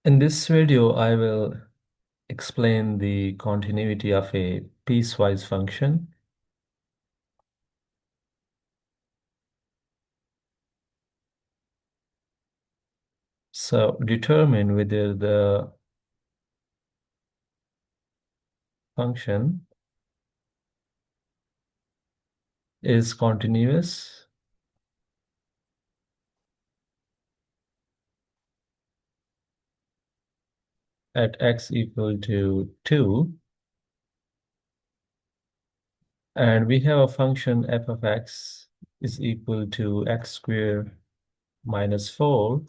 In this video, I will explain the continuity of a piecewise function. So determine whether the function is continuous at x equal to 2. And we have a function f of x is equal to x squared minus 4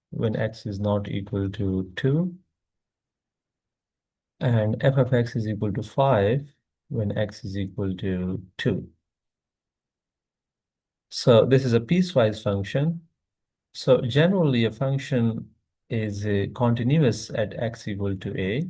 when x is not equal to 2. And f of x is equal to 5 when x is equal to 2. So this is a piecewise function. So generally a function is continuous at x equal to a.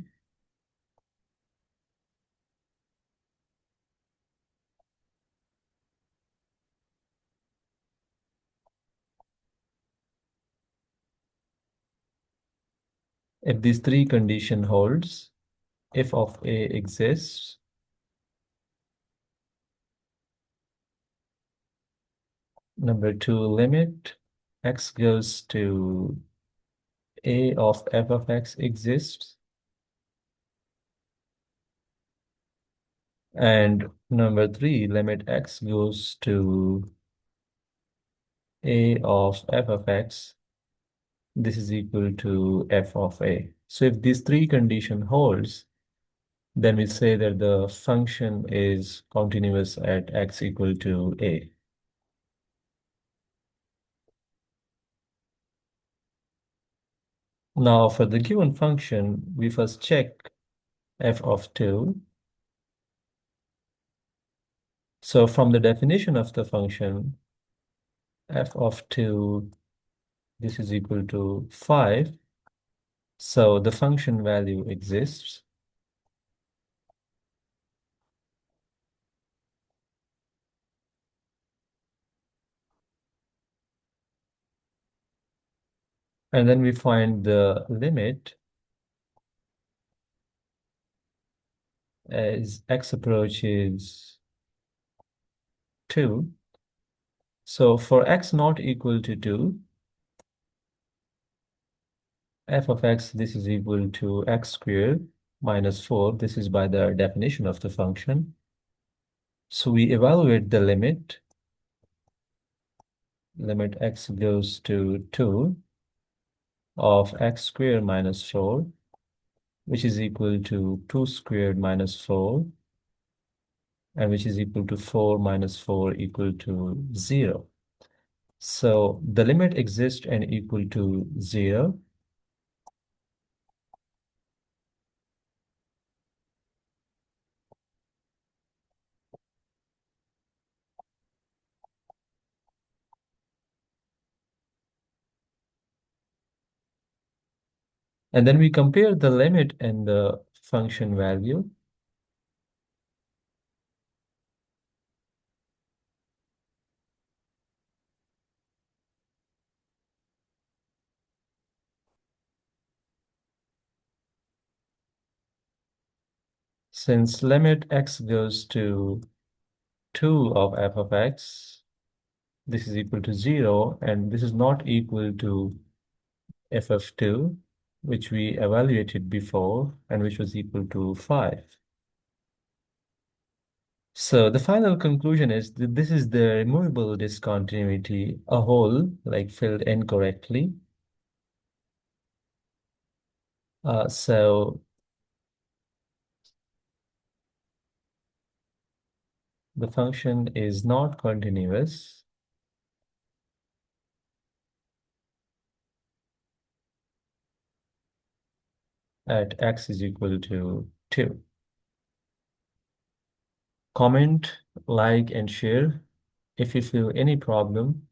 If these three condition holds, f of a exists, number two, limit x goes to a of f of x exists, and number three, limit x goes to a of f of x, this is equal to f of a. So if these three condition holds, then we say that the function is continuous at x equal to a. Now for the given function, we first check f of 2. So from the definition of the function, f of 2, this is equal to 5. So the function value exists. And then we find the limit as x approaches 2. So for x not equal to 2, f of x, this is equal to x squared minus 4. This is by the definition of the function. So we evaluate the limit x goes to 2 of x squared minus 4, which is equal to 2 squared minus 4, and which is equal to 4 minus 4 equal to 0. So the limit exists and equal to 0. And then we compare the limit and the function value. Since limit x goes to 2 of f of x, this is equal to 0, and this is not equal to f of 2, which we evaluated before, and which was equal to 5. So the final conclusion is that this is the removable discontinuity, a hole like filled incorrectly. So the function is not continuous at x is equal to 2. Comment, like, and share. If you feel any problem,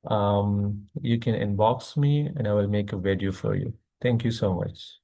you can inbox me and I will make a video for you. Thank you so much.